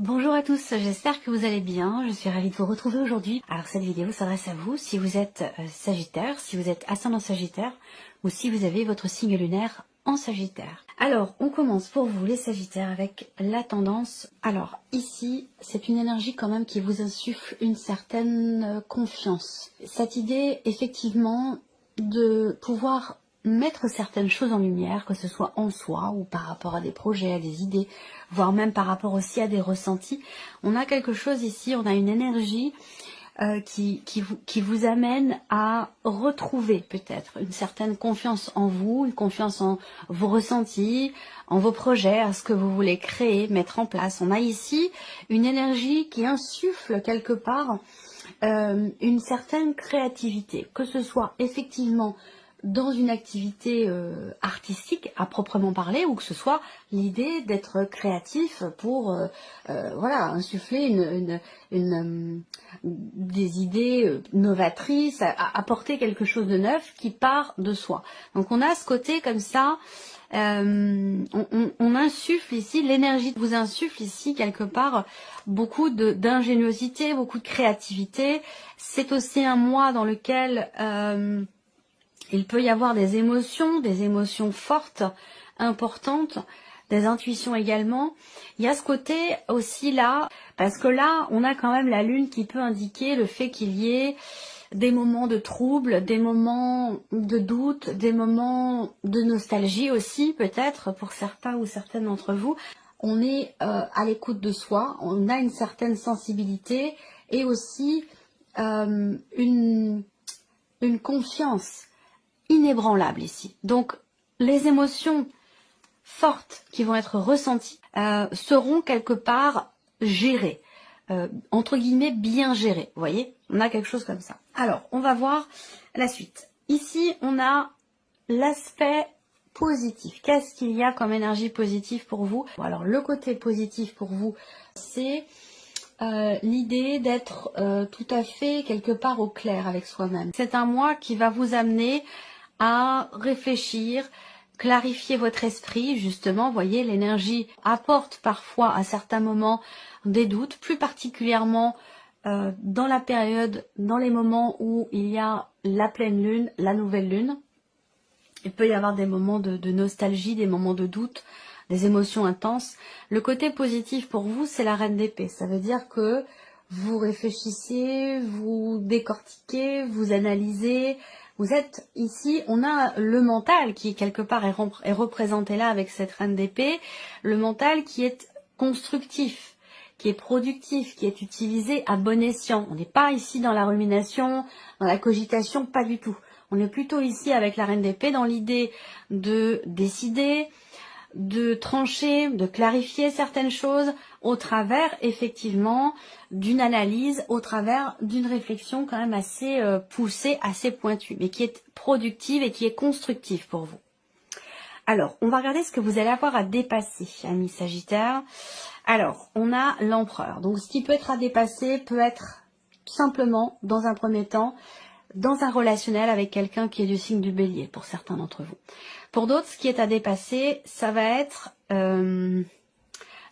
Bonjour à tous, j'espère que vous allez bien, je suis ravie de vous retrouver aujourd'hui. Alors cette vidéo s'adresse à vous si vous êtes Sagittaire, si vous êtes ascendant Sagittaire ou si vous avez votre signe lunaire en Sagittaire. Alors on commence pour vous les Sagittaires avec la tendance. Alors ici c'est une énergie quand même qui vous insuffle une certaine confiance. Cette idée effectivement de pouvoir mettre certaines choses en lumière, que ce soit en soi ou par rapport à des projets, à des idées, voire même par rapport aussi à des ressentis. On a quelque chose ici, on a une énergie qui vous amène à retrouver peut-être une certaine confiance en vous, une confiance en vos ressentis, en vos projets, à ce que vous voulez créer, mettre en place. On a ici une énergie qui insuffle quelque part une certaine créativité, que ce soit effectivement dans une activité artistique à proprement parler, ou que ce soit l'idée d'être créatif pour voilà, insuffler des idées novatrices, apporter quelque chose de neuf qui part de soi. Donc on a ce côté comme ça, on insuffle ici, l'énergie vous insuffle ici quelque part beaucoup d'ingéniosité, beaucoup de créativité. C'est aussi un mois dans lequel il peut y avoir des émotions fortes, importantes, des intuitions également. Il y a ce côté aussi là, parce que là, on a quand même la lune qui peut indiquer le fait qu'il y ait des moments de trouble, des moments de doute, des moments de nostalgie aussi, peut-être, pour certains ou certaines d'entre vous. On est à l'écoute de soi, on a une certaine sensibilité et aussi une confiance inébranlable ici. Donc les émotions fortes qui vont être ressenties seront quelque part gérées, entre guillemets bien gérées. Vous voyez, on a quelque chose comme ça. Alors, on va voir la suite. Ici, on a l'aspect positif. Qu'est-ce qu'il y a comme énergie positive pour vous? Alors, le côté positif pour vous, c'est l'idée d'être tout à fait quelque part au clair avec soi-même. C'est un mois qui va vous amener à réfléchir, clarifier votre esprit, justement. Vous voyez, l'énergie apporte parfois à certains moments des doutes, plus particulièrement dans la période, dans les moments où il y a la pleine lune, la nouvelle lune. Il peut y avoir des moments de nostalgie, des moments de doute, des émotions intenses. Le côté positif pour vous, c'est la reine d'épée. Ça veut dire que vous réfléchissez, vous décortiquez, vous analysez. Vous êtes ici, on a le mental qui quelque part est représenté là avec cette reine d'épée. Le mental qui est constructif, qui est productif, qui est utilisé à bon escient. On n'est pas ici dans la rumination, dans la cogitation, pas du tout. On est plutôt ici avec la reine d'épée dans l'idée de décider, de trancher, de clarifier certaines choses au travers effectivement d'une analyse, au travers d'une réflexion quand même assez poussée, assez pointue, mais qui est productive et qui est constructive pour vous. Alors, on va regarder ce que vous allez avoir à dépasser, amis Sagittaire. Alors, on a l'empereur. Donc, ce qui peut être à dépasser peut être simplement, dans un premier temps, dans un relationnel avec quelqu'un qui est du signe du Bélier, pour certains d'entre vous. Pour d'autres, ce qui est à dépasser, ça va être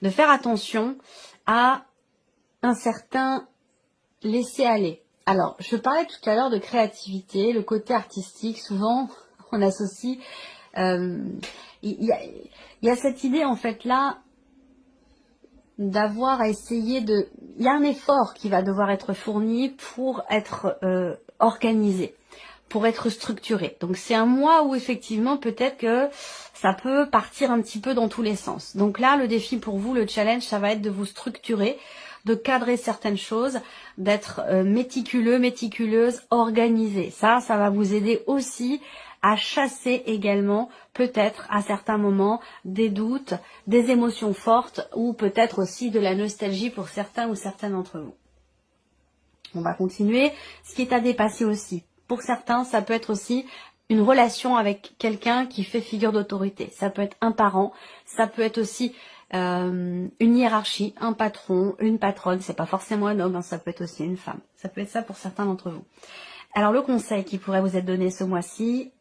de faire attention à un certain laisser-aller. Alors, je parlais tout à l'heure de créativité, le côté artistique, souvent on associe, il y a cette idée en fait là, d'avoir à essayer de... Il y a un effort qui va devoir être fourni pour être organisé, pour être structuré. Donc c'est un mois où effectivement peut-être que ça peut partir un petit peu dans tous les sens. Donc là, le défi pour vous, le challenge, ça va être de vous structurer, de cadrer certaines choses, d'être méticuleux, méticuleuse, organisé. Ça va vous aider aussi à chasser également, peut-être à certains moments, des doutes, des émotions fortes ou peut-être aussi de la nostalgie pour certains ou certaines d'entre vous. On va continuer. Ce qui est à dépasser aussi. Pour certains, ça peut être aussi une relation avec quelqu'un qui fait figure d'autorité. Ça peut être un parent, ça peut être aussi une hiérarchie, un patron, une patronne. C'est pas forcément un homme, hein, ça peut être aussi une femme. Ça peut être ça pour certains d'entre vous. Alors le conseil qui pourrait vous être donné ce mois-ci,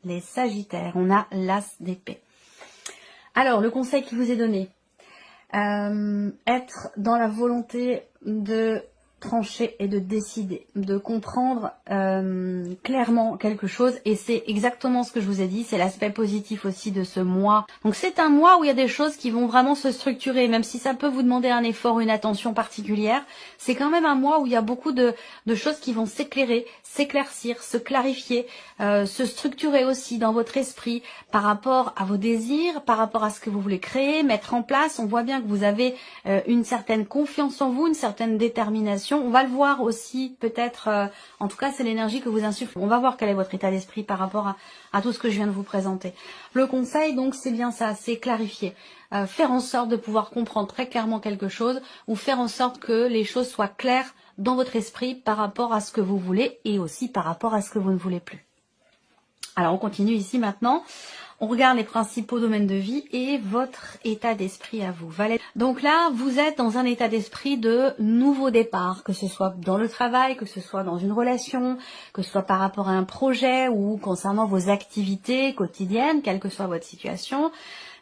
les Sagittaires, on a l'as d'épée. Alors le conseil qui vous est donné, être dans la volonté de trancher et de décider, de comprendre clairement quelque chose, et c'est exactement ce que je vous ai dit, c'est l'aspect positif aussi de ce mois. Donc c'est un mois où il y a des choses qui vont vraiment se structurer, même si ça peut vous demander un effort, une attention particulière, c'est quand même un mois où il y a beaucoup de choses qui vont s'éclairer, s'éclaircir, se clarifier, se structurer aussi dans votre esprit par rapport à vos désirs, par rapport à ce que vous voulez créer, mettre en place. On voit bien que vous avez une certaine confiance en vous, une certaine détermination. On va le voir aussi peut-être, en tout cas c'est l'énergie que vous insufflez. On va voir quel est votre état d'esprit par rapport à tout ce que je viens de vous présenter. Le conseil donc c'est bien ça, c'est clarifier. Faire en sorte de pouvoir comprendre très clairement quelque chose, ou faire en sorte que les choses soient claires dans votre esprit par rapport à ce que vous voulez et aussi par rapport à ce que vous ne voulez plus. Alors on continue ici maintenant. On regarde les principaux domaines de vie et votre état d'esprit à vous. Valet. Donc là, vous êtes dans un état d'esprit de nouveau départ, que ce soit dans le travail, que ce soit dans une relation, que ce soit par rapport à un projet ou concernant vos activités quotidiennes, quelle que soit votre situation.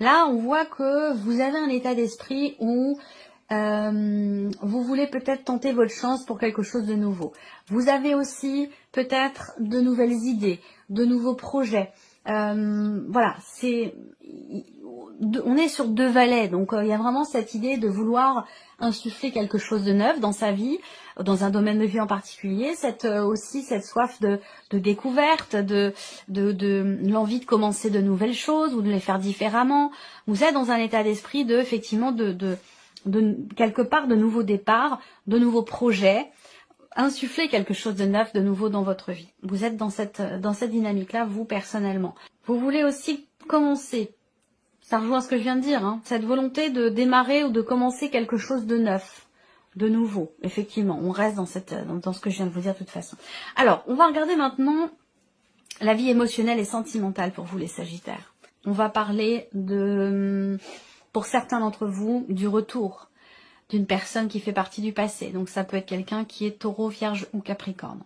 Là, on voit que vous avez un état d'esprit où vous voulez peut-être tenter votre chance pour quelque chose de nouveau. Vous avez aussi peut-être de nouvelles idées, de nouveaux projets. Voilà, on est sur deux valets, donc il y a vraiment cette idée de vouloir insuffler quelque chose de neuf dans sa vie, dans un domaine de vie en particulier, aussi cette soif de découverte, de l'envie de commencer de nouvelles choses ou de les faire différemment. Vous êtes dans un état d'esprit de effectivement de quelque part de nouveaux départs, de nouveaux projets, insuffler quelque chose de neuf, de nouveau dans votre vie. Vous êtes dans cette dynamique-là, vous personnellement. Vous voulez aussi commencer, ça rejoint ce que je viens de dire, hein, cette volonté de démarrer ou de commencer quelque chose de neuf, de nouveau. Effectivement, on reste dans ce que je viens de vous dire de toute façon. Alors, on va regarder maintenant la vie émotionnelle et sentimentale pour vous les Sagittaires. On va parler pour certains d'entre vous, du retour d'une personne qui fait partie du passé. Donc ça peut être quelqu'un qui est Taureau, Vierge ou Capricorne.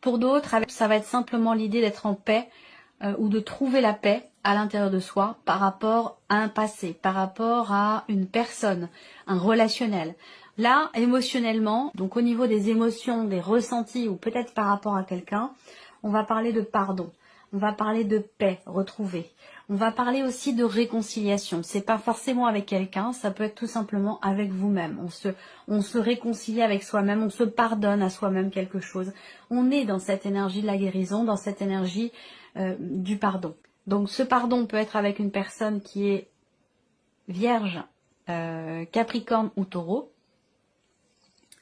Pour d'autres, ça va être simplement l'idée d'être en paix ou de trouver la paix à l'intérieur de soi par rapport à un passé, par rapport à une personne, un relationnel. Là, émotionnellement, donc au niveau des émotions, des ressentis ou peut-être par rapport à quelqu'un, on va parler de pardon. On va parler de paix retrouvée. On va parler aussi de réconciliation. C'est pas forcément avec quelqu'un, ça peut être tout simplement avec vous-même. On se réconcilie avec soi-même, on se pardonne à soi-même quelque chose. On est dans cette énergie de la guérison, dans cette énergie du pardon. Donc ce pardon peut être avec une personne qui est Vierge, Capricorne ou Taureau.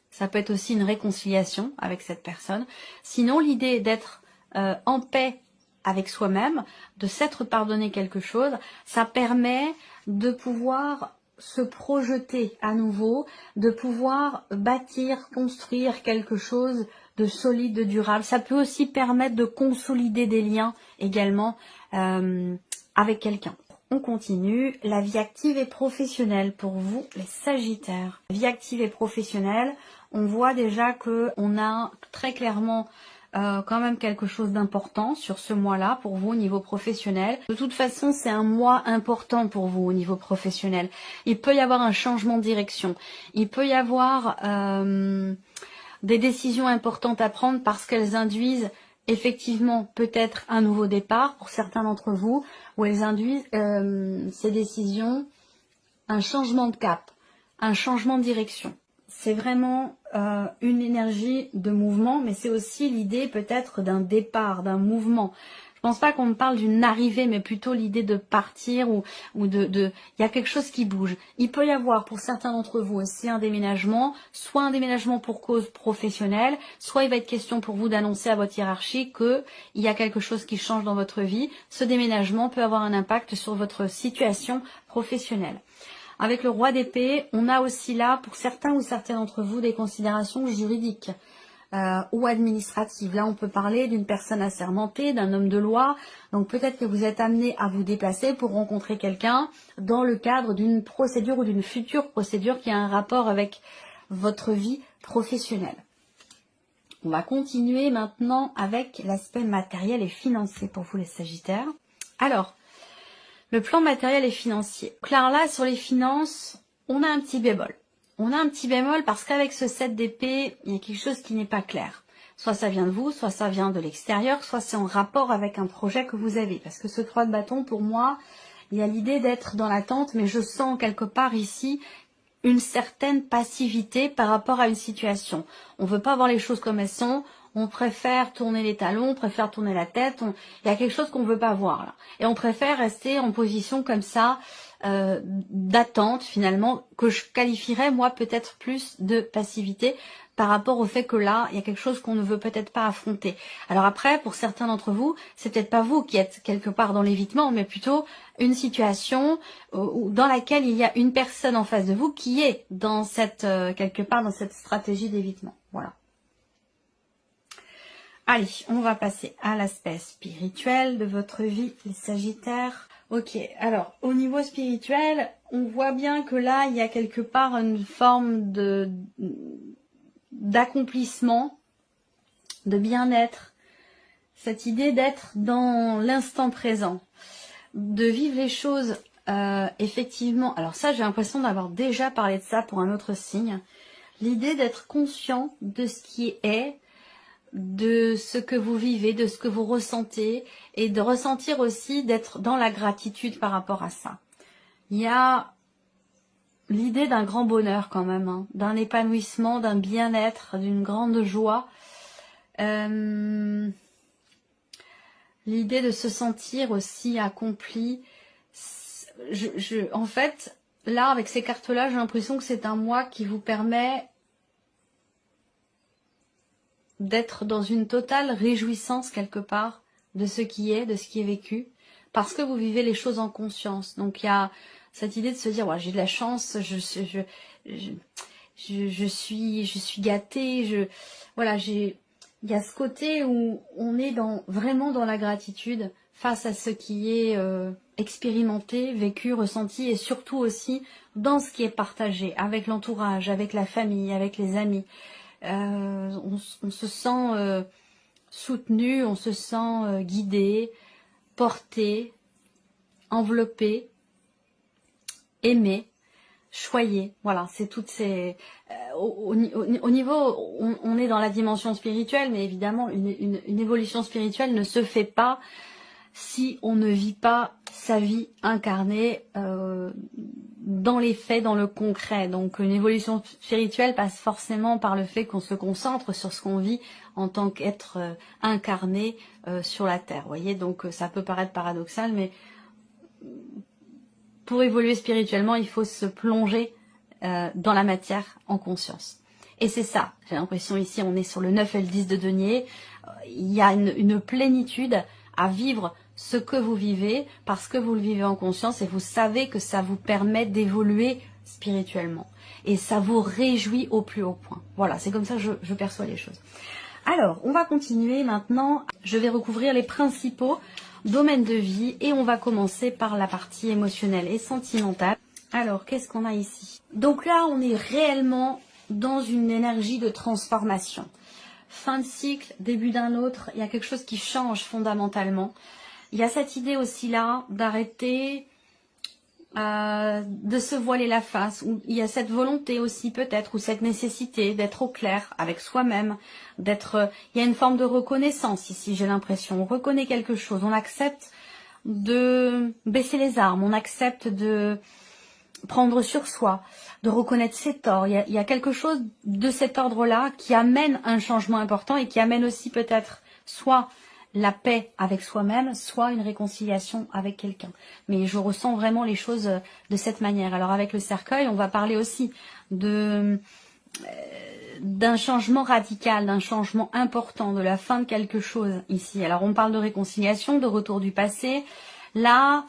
Ça peut être aussi une réconciliation avec cette personne. Sinon, l'idée d'être en paix avec soi-même, de s'être pardonné quelque chose, ça permet de pouvoir se projeter à nouveau, de pouvoir bâtir, construire quelque chose de solide, de durable. Ça peut aussi permettre de consolider des liens également avec quelqu'un. On continue. La vie active et professionnelle pour vous, les Sagittaires. Vie active et professionnelle, on voit déjà qu'on a très clairement quand même quelque chose d'important sur ce mois-là pour vous au niveau professionnel. De toute façon, c'est un mois important pour vous au niveau professionnel. Il peut y avoir un changement de direction. Il peut y avoir des décisions importantes à prendre parce qu'elles induisent effectivement peut-être un nouveau départ pour certains d'entre vous, où elles induisent ces décisions un changement de cap, un changement de direction. C'est vraiment une énergie de mouvement, mais c'est aussi l'idée peut-être d'un départ, d'un mouvement. Je pense pas qu'on me parle d'une arrivée, mais plutôt l'idée de partir ou il y a quelque chose qui bouge. Il peut y avoir pour certains d'entre vous aussi un déménagement, soit un déménagement pour cause professionnelle, soit il va être question pour vous d'annoncer à votre hiérarchie qu'il y a quelque chose qui change dans votre vie. Ce déménagement peut avoir un impact sur votre situation professionnelle. Avec le roi d'épée, on a aussi là, pour certains ou certaines d'entre vous, des considérations juridiques ou administratives. Là, on peut parler d'une personne assermentée, d'un homme de loi. Donc peut-être que vous êtes amené à vous déplacer pour rencontrer quelqu'un dans le cadre d'une procédure ou d'une future procédure qui a un rapport avec votre vie professionnelle. On va continuer maintenant avec l'aspect matériel et financier pour vous les Sagittaires. Alors, le plan matériel et financier. Claire, là, sur les finances, on a un petit bémol. On a un petit bémol parce qu'avec ce 7 d'épée, il y a quelque chose qui n'est pas clair. Soit ça vient de vous, soit ça vient de l'extérieur, soit c'est en rapport avec un projet que vous avez. Parce que ce 3 de bâton, pour moi, il y a l'idée d'être dans l'attente, mais je sens quelque part ici une certaine passivité par rapport à une situation. On veut pas voir les choses comme elles sont, on préfère tourner les talons, on préfère tourner la tête, il y a quelque chose qu'on veut pas voir là. Et on préfère rester en position comme ça, d'attente finalement, que je qualifierais moi peut-être plus de passivité par rapport au fait que là, il y a quelque chose qu'on ne veut peut-être pas affronter. Alors après, pour certains d'entre vous, c'est peut-être pas vous qui êtes quelque part dans l'évitement, mais plutôt une situation dans laquelle il y a une personne en face de vous qui est dans cette quelque part dans cette stratégie d'évitement. Voilà. Allez, on va passer à l'aspect spirituel de votre vie, les Sagittaires. Ok, alors au niveau spirituel, on voit bien que là, il y a quelque part une forme d'accomplissement, de bien-être, cette idée d'être dans l'instant présent, de vivre les choses effectivement. Alors ça, j'ai l'impression d'avoir déjà parlé de ça pour un autre signe. L'idée d'être conscient de ce qui est, de ce que vous vivez, de ce que vous ressentez, et de ressentir aussi d'être dans la gratitude par rapport à ça. Il y a l'idée d'un grand bonheur quand même, hein, d'un épanouissement, d'un bien-être, d'une grande joie. L'idée de se sentir aussi accompli. En fait, là, avec ces cartes-là, j'ai l'impression que c'est un mois qui vous permet d'être dans une totale réjouissance quelque part de ce qui est, de ce qui est vécu, parce que vous vivez les choses en conscience. Donc il y a cette idée de se dire, ouais, j'ai de la chance, je suis gâtée, voilà, il y a ce côté où on est vraiment dans la gratitude face à ce qui est expérimenté, vécu, ressenti, et surtout aussi dans ce qui est partagé avec l'entourage, avec la famille, avec les amis. On se sent soutenu, on se sent guidé, porté, enveloppé, aimé, choyé. Voilà, c'est toutes ces... au niveau, on est dans la dimension spirituelle, mais évidemment, une évolution spirituelle ne se fait pas si on ne vit pas sa vie incarnée dans les faits, dans le concret. Donc une évolution spirituelle passe forcément par le fait qu'on se concentre sur ce qu'on vit en tant qu'être incarné sur la Terre. Vous voyez, donc ça peut paraître paradoxal, mais pour évoluer spirituellement, il faut se plonger dans la matière en conscience. Et c'est ça, j'ai l'impression ici, on est sur le 9 et le 10 de denier, il y a une plénitude à vivre ce que vous vivez, parce que vous le vivez en conscience et vous savez que ça vous permet d'évoluer spirituellement. Et ça vous réjouit au plus haut point. Voilà, c'est comme ça que je perçois les choses. Alors, on va continuer maintenant. Je vais recouvrir les principaux domaines de vie et on va commencer par la partie émotionnelle et sentimentale. Alors, qu'est-ce qu'on a ici? Donc là, on est réellement dans une énergie de transformation. Fin de cycle, début d'un autre, il y a quelque chose qui change fondamentalement. Il y a cette idée aussi là d'arrêter de se voiler la face. Où il y a cette volonté aussi peut-être, ou cette nécessité d'être au clair avec soi-même, d'être. Il y a une forme de reconnaissance ici, j'ai l'impression. On reconnaît quelque chose, on accepte de baisser les armes, on accepte de prendre sur soi, de reconnaître ses torts. Il y a quelque chose de cet ordre-là qui amène un changement important et qui amène aussi peut-être soit la paix avec soi-même, soit une réconciliation avec quelqu'un. Mais je ressens vraiment les choses de cette manière. Alors avec le cercueil, on va parler aussi d'un changement radical, d'un changement important, de la fin de quelque chose ici. Alors on parle de réconciliation, de retour du passé. Là,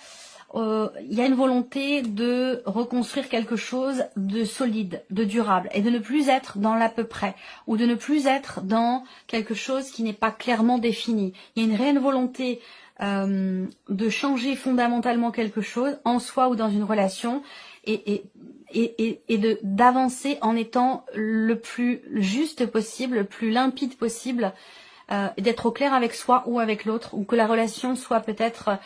il y a une volonté de reconstruire quelque chose de solide, de durable, et de ne plus être dans l'à peu près, ou de ne plus être dans quelque chose qui n'est pas clairement défini. Il y a une réelle volonté de changer fondamentalement quelque chose en soi ou dans une relation, et d'avancer en étant le plus juste possible, le plus limpide possible, d'être au clair avec soi ou avec l'autre, ou que la relation soit peut-être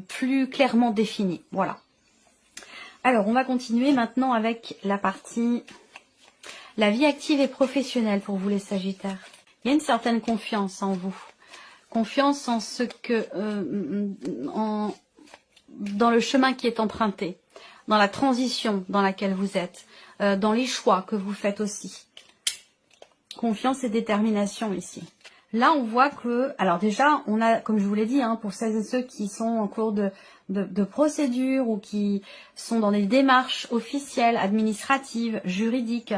plus clairement définie. Voilà. Alors, on va continuer maintenant avec la partie la vie active et professionnelle pour vous les Sagittaires. Il y a une certaine confiance en vous. Confiance en ce que dans le chemin qui est emprunté, dans la transition dans laquelle vous êtes, dans les choix que vous faites aussi. Confiance et détermination ici. Là, on voit que, alors déjà, on a, comme je vous l'ai dit, hein, pour celles et ceux qui sont en cours de procédure ou qui sont dans des démarches officielles, administratives, juridiques,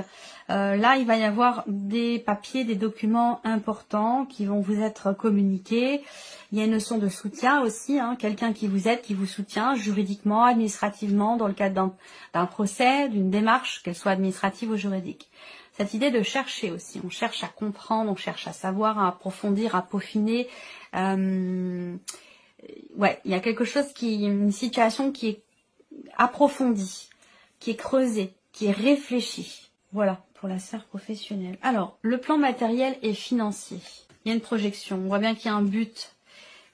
là, il va y avoir des papiers, des documents importants qui vont vous être communiqués. Il y a une notion de soutien aussi, hein, quelqu'un qui vous aide, qui vous soutient juridiquement, administrativement, dans le cadre d'un procès, d'une démarche, qu'elle soit administrative ou juridique. Cette idée de chercher aussi, on cherche à comprendre, on cherche à savoir, à approfondir, à peaufiner. Ouais, il y a quelque chose une situation qui est approfondie, qui est creusée, qui est réfléchie. Voilà, pour la sphère professionnelle. Alors, le plan matériel et financier. Il y a une projection, on voit bien qu'il y a un but.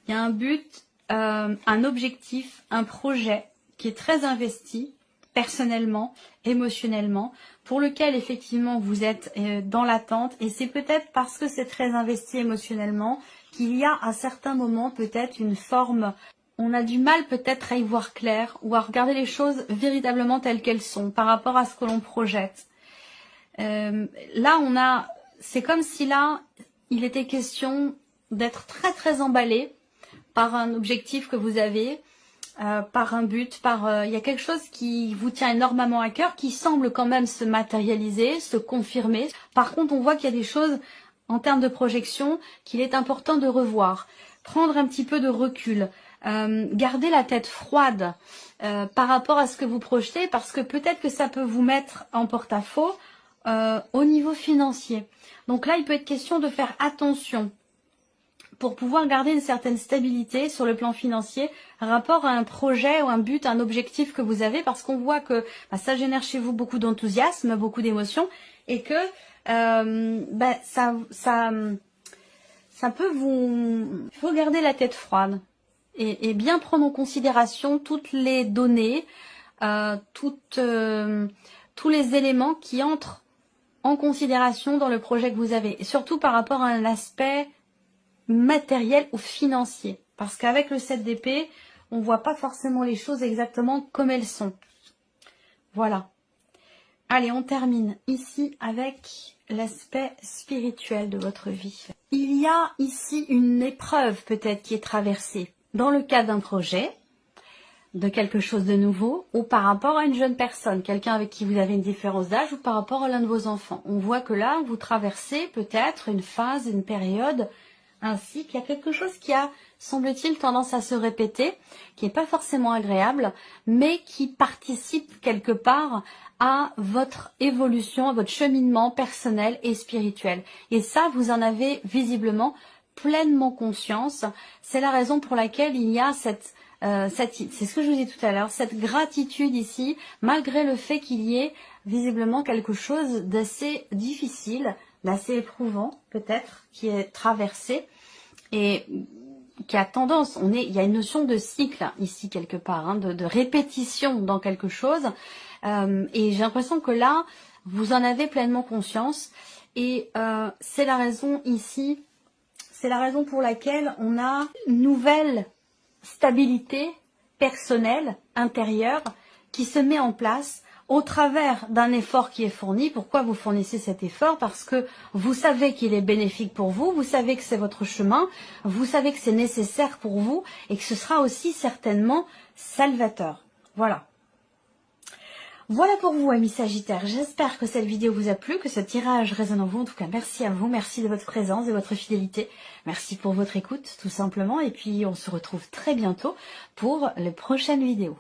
Il y a un but, un objectif, un projet qui est très investi, personnellement, émotionnellement, pour lequel effectivement vous êtes dans l'attente, et c'est peut-être parce que c'est très investi émotionnellement qu'il y a à certains moments peut-être une forme, on a du mal peut-être à y voir clair ou à regarder les choses véritablement telles qu'elles sont par rapport à ce que l'on projette. Là c'est comme si là il était question d'être très très emballé par un objectif que vous avez, par un but, il y a quelque chose qui vous tient énormément à cœur, qui semble quand même se matérialiser, se confirmer. Par contre, on voit qu'il y a des choses en termes de projection qu'il est important de revoir, prendre un petit peu de recul, garder la tête froide par rapport à ce que vous projetez, parce que peut-être que ça peut vous mettre en porte-à-faux au niveau financier. Donc là, il peut être question de faire attention pour pouvoir garder une certaine stabilité sur le plan financier, rapport à un projet ou un but, un objectif que vous avez, parce qu'on voit que ça génère chez vous beaucoup d'enthousiasme, beaucoup d'émotions, et que ça peut vous... Il faut garder la tête froide et bien prendre en considération toutes les données, tous les éléments qui entrent en considération dans le projet que vous avez, et surtout par rapport à un aspect matériel ou financier, parce qu'avec le 7 d'épée, on voit pas forcément les choses exactement comme elles sont. Voilà. Allez, on termine ici avec l'aspect spirituel de votre vie. Il y a ici une épreuve peut-être qui est traversée dans le cadre d'un projet, de quelque chose de nouveau, ou par rapport à une jeune personne, quelqu'un avec qui vous avez une différence d'âge, ou par rapport à l'un de vos enfants. On voit que là, vous traversez peut-être une phase, une période, ainsi qu'il y a quelque chose qui a, semble-t-il, tendance à se répéter, qui n'est pas forcément agréable, mais qui participe quelque part à votre évolution, à votre cheminement personnel et spirituel. Et ça, vous en avez visiblement pleinement conscience. C'est la raison pour laquelle il y a c'est ce que je vous dis tout à l'heure, cette gratitude ici, malgré le fait qu'il y ait visiblement quelque chose d'assez difficile, d'assez éprouvant peut-être, qui est traversé et qui a tendance, il y a une notion de cycle ici quelque part, hein, de répétition dans quelque chose, et j'ai l'impression que là, vous en avez pleinement conscience, et c'est la raison ici, c'est la raison pour laquelle on a une nouvelle stabilité personnelle, intérieure, qui se met en place au travers d'un effort qui est fourni. Pourquoi vous fournissez cet effort? Parce que vous savez qu'il est bénéfique pour vous, vous savez que c'est votre chemin, vous savez que c'est nécessaire pour vous et que ce sera aussi certainement salvateur. Voilà. Voilà pour vous, amis Sagittaires. J'espère que cette vidéo vous a plu, que ce tirage résonne en vous. En tout cas, merci à vous, merci de votre présence, de votre fidélité. Merci pour votre écoute, tout simplement. Et puis, on se retrouve très bientôt pour les prochaines vidéos.